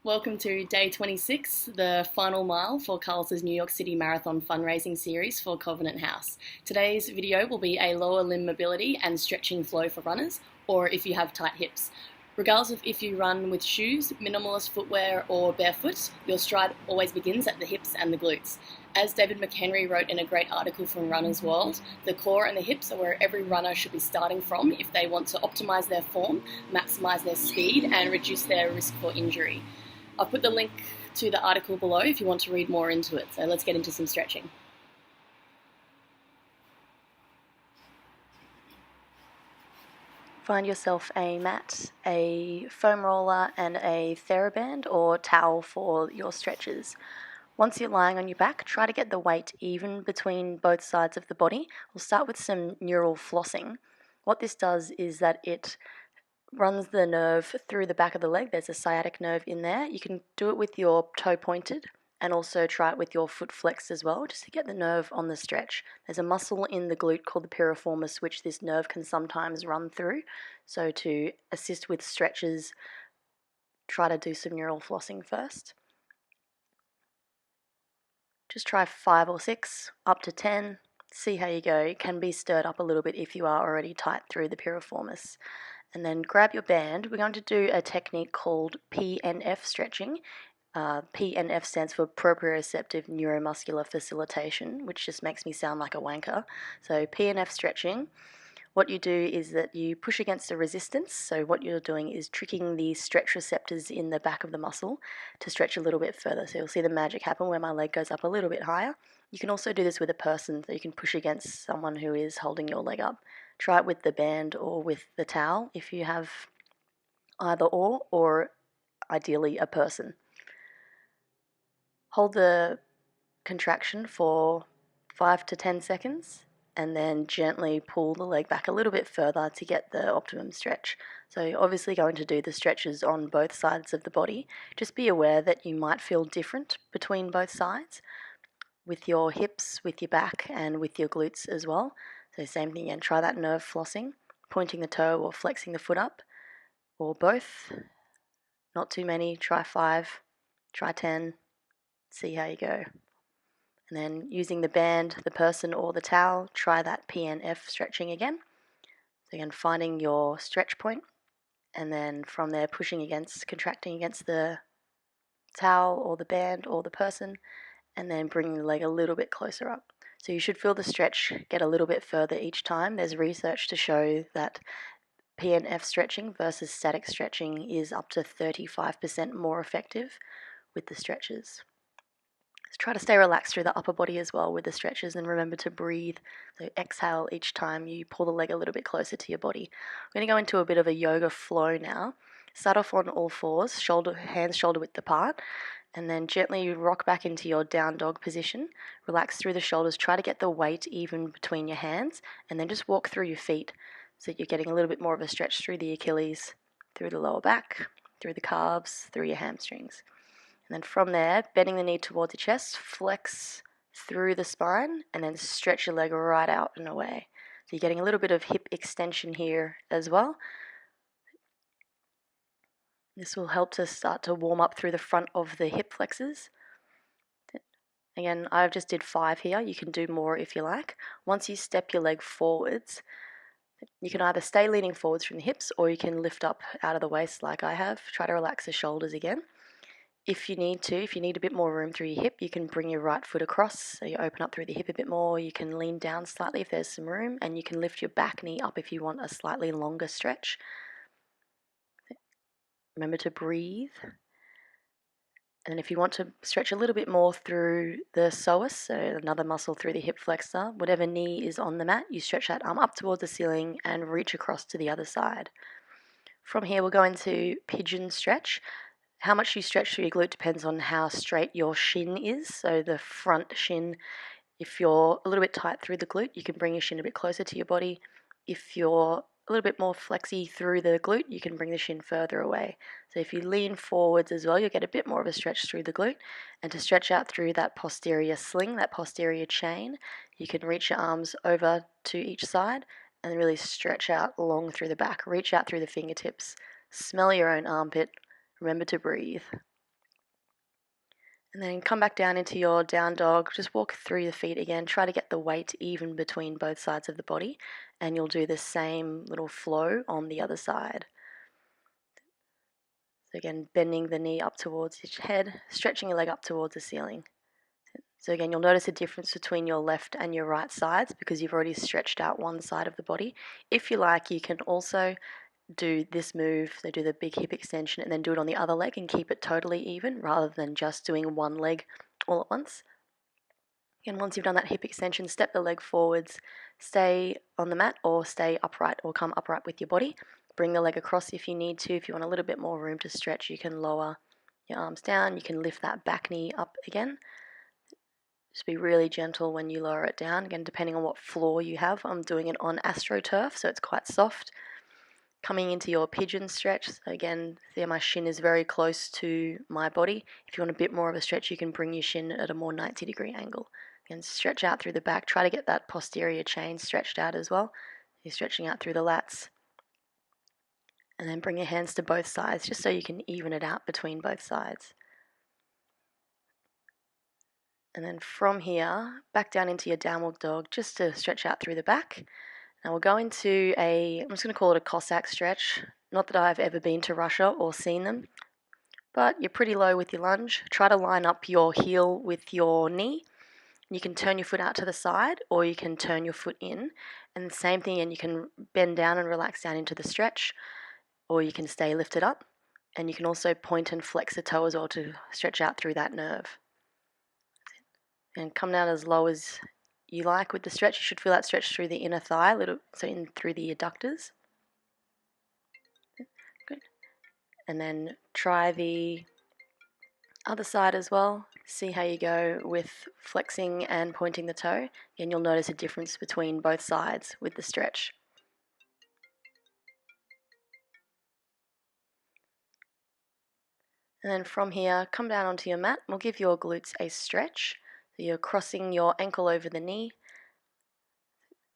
Welcome to day 26, the final mile for Carl's New York City Marathon fundraising series for Covenant House. Today's video will be a lower limb mobility and stretching flow for runners, or if you have tight hips. Regardless of if you run with shoes, minimalist footwear, or barefoot, your stride always begins at the hips and the glutes. As David McHenry wrote in a great article from Runner's World, the core and the hips are where every runner should be starting from if they want to optimise their form, maximise their speed, and reduce their risk for injury. I'll put the link to the article below if you want to read more into it. So let's get into some stretching. Find yourself a mat, a foam roller, and a TheraBand or towel for your stretches. Once you're lying on your back, try to get the weight even between both sides of the body. We'll start with some neural flossing. What this does is that it runs the nerve through the back of the leg. There's a sciatic nerve in there. You can do it with your toe pointed and also try it with your foot flexed as well, just to get the nerve on the stretch. There's a muscle in the glute called the piriformis, which this nerve can sometimes run through. So to assist with stretches, try to do some neural flossing first. Just try 5 or 6, up to 10. See how you go. It can be stirred up a little bit if you are already tight through the piriformis. And then grab your band. We're going to do a technique called PNF stretching. PNF stands for proprioceptive neuromuscular facilitation, which just makes me sound like a wanker. So PNF stretching, what you do is that you push against a resistance. So what you're doing is tricking the stretch receptors in the back of the muscle to stretch a little bit further. So you'll see the magic happen where my leg goes up a little bit higher. You can also do this with a person, so you can push against someone who is holding your leg up. Try it with the band or with the towel if you have either or ideally a person. Hold the contraction for 5 to 10 seconds and then gently pull the leg back a little bit further to get the optimum stretch. So you're obviously going to do the stretches on both sides of the body. Just be aware that you might feel different between both sides with your hips, with your back, and with your glutes as well. So same thing again, try that nerve flossing, pointing the toe or flexing the foot up, or both. Not too many, try 5, try 10, see how you go. And then using the band, the person, or the towel, try that PNF stretching again. So again, finding your stretch point, and then from there pushing against, contracting against the towel or the band or the person, and then bringing the leg a little bit closer up. So you should feel the stretch get a little bit further each time. There's research to show that PNF stretching versus static stretching is up to 35% more effective with the stretches. So try to stay relaxed through the upper body as well with the stretches, and remember to breathe. So exhale each time you pull the leg a little bit closer to your body. I'm going to go into a bit of a yoga flow now. Start off on all fours, hands shoulder width apart, and then gently rock back into your down dog position. Relax through the shoulders. Try to get the weight even between your hands, and then just walk through your feet so that you're getting a little bit more of a stretch through the Achilles, through the lower back, through the calves, through your hamstrings. And then from there, bending the knee towards the chest, flex through the spine, and then stretch your leg right out and away. So you're getting a little bit of hip extension here as well. This will help to start to warm up through the front of the hip flexors. Again, I've just did 5 here. You can do more if you like. Once you step your leg forwards, you can either stay leaning forwards from the hips, or you can lift up out of the waist like I have. Try to relax the shoulders again. If you need a bit more room through your hip, you can bring your right foot across, so you open up through the hip a bit more. You can lean down slightly if there's some room, and you can lift your back knee up if you want a slightly longer stretch. Remember to breathe. And if you want to stretch a little bit more through the psoas, so another muscle through the hip flexor, whatever knee is on the mat, you stretch that arm up towards the ceiling and reach across to the other side. From here, we'll go into pigeon stretch. How much you stretch through your glute depends on how straight your shin is. So the front shin, if you're a little bit tight through the glute, you can bring your shin a bit closer to your body. If you're a little bit more flexy through the glute, you can bring the shin further away. So if you lean forwards as well, you'll get a bit more of a stretch through the glute. And to stretch out through that posterior sling, that posterior chain, you can reach your arms over to each side and really stretch out long through the back. Reach out through the fingertips. Smell your own armpit. Remember to breathe. And then come back down into your down dog. Just walk through the feet again. Try to get the weight even between both sides of the body. And you'll do the same little flow on the other side. So again, bending the knee up towards your head, stretching your leg up towards the ceiling. So again, you'll notice a difference between your left and your right sides because you've already stretched out one side of the body. If you like, you can also do this move, so do the big hip extension and then do it on the other leg and keep it totally even rather than just doing one leg all at once. And once you've done that hip extension, step the leg forwards, stay on the mat or stay upright or come upright with your body. Bring the leg across if you need to. If you want a little bit more room to stretch, you can lower your arms down. You can lift that back knee up again. Just be really gentle when you lower it down. Again, depending on what floor you have. I'm doing it on AstroTurf, so it's quite soft. Coming into your pigeon stretch. So again, there my shin is very close to my body. If you want a bit more of a stretch, you can bring your shin at a more 90-degree angle. And stretch out through the back. Try to get that posterior chain stretched out as well. You're stretching out through the lats. And then bring your hands to both sides just so you can even it out between both sides. And then from here, back down into your downward dog just to stretch out through the back. Now we'll go into I'm just going to call it a Cossack stretch. Not that I've ever been to Russia or seen them, but you're pretty low with your lunge. Try to line up your heel with your knee. You can turn your foot out to the side or you can turn your foot in. And the same thing, and you can bend down and relax down into the stretch, or you can stay lifted up. And you can also point and flex a toe as well to stretch out through that nerve. And come down as low as you like with the stretch. You should feel that stretch through the inner thigh, so in through the adductors. Good. And then try the other side as well. See how you go with flexing and pointing the toe. Again, you'll notice a difference between both sides with the stretch. And then from here, come down onto your mat. We'll give your glutes a stretch. So you're crossing your ankle over the knee.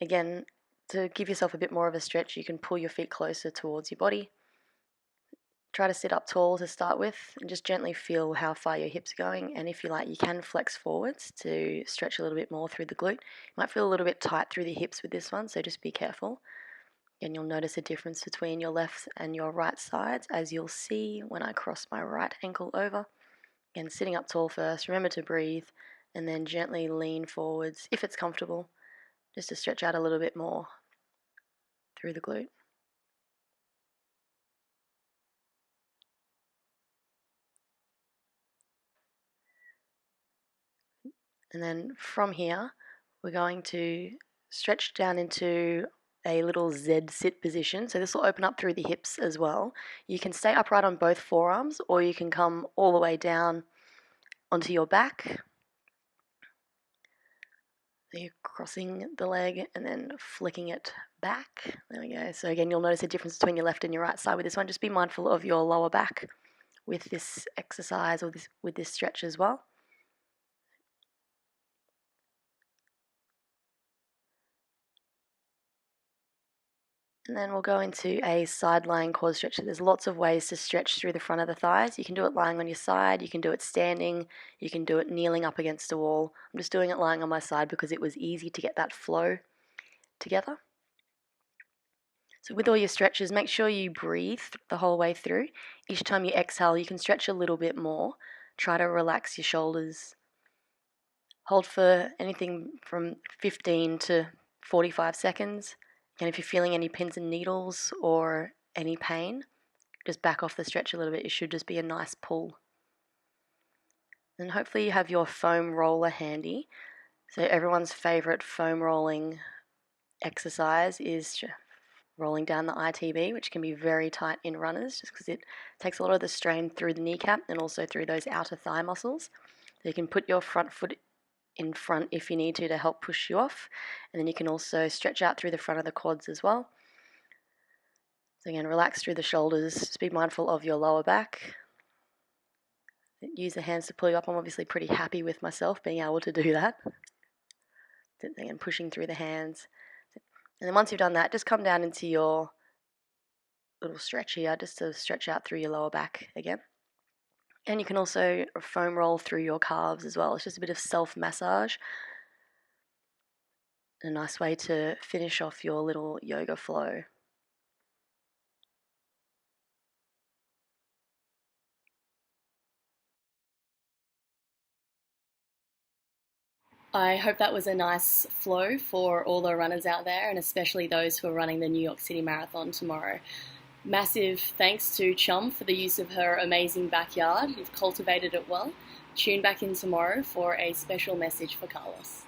Again, to give yourself a bit more of a stretch, you can pull your feet closer towards your body. Try to sit up tall to start with and just gently feel how far your hips are going. And if you like, you can flex forwards to stretch a little bit more through the glute. You might feel a little bit tight through the hips with this one, so just be careful. And you'll notice a difference between your left and your right sides, as you'll see when I cross my right ankle over. Again, sitting up tall first, remember to breathe, and then gently lean forwards if it's comfortable, just to stretch out a little bit more through the glute. And then from here, we're going to stretch down into a little Z sit position. So this will open up through the hips as well. You can stay upright on both forearms, or you can come all the way down onto your back. So you're crossing the leg and then flicking it back. There we go. So again, you'll notice a difference between your left and your right side with this one. Just be mindful of your lower back with this exercise or with this stretch as well. And then we'll go into a side lying quad stretch. There's lots of ways to stretch through the front of the thighs. You can do it lying on your side, you can do it standing, you can do it kneeling up against a wall. I'm just doing it lying on my side because it was easy to get that flow together. So with all your stretches, make sure you breathe the whole way through. Each time you exhale, you can stretch a little bit more. Try to relax your shoulders. Hold for anything from 15 to 45 seconds. And if you're feeling any pins and needles or any pain, just back off the stretch a little bit. It should just be a nice pull. And hopefully you have your foam roller handy. So everyone's favorite foam rolling exercise is rolling down the ITB, which can be very tight in runners just because it takes a lot of the strain through the kneecap and also through those outer thigh muscles. So you can put your front foot in front if you need to help push you off, and then you can also stretch out through the front of the quads as well. So again, relax through the shoulders, just be mindful of your lower back. Use the hands to pull you up. I'm obviously pretty happy with myself being able to do that. Again, pushing through the hands. And then once you've done that, just come down into your little stretch here, just to stretch out through your lower back again. And you can also foam roll through your calves as well. It's just a bit of self-massage. A nice way to finish off your little yoga flow. I hope that was a nice flow for all the runners out there, and especially those who are running the New York City Marathon tomorrow. Massive thanks to Chum for the use of her amazing backyard. You've cultivated it well. Tune back in tomorrow for a special message for Carlos.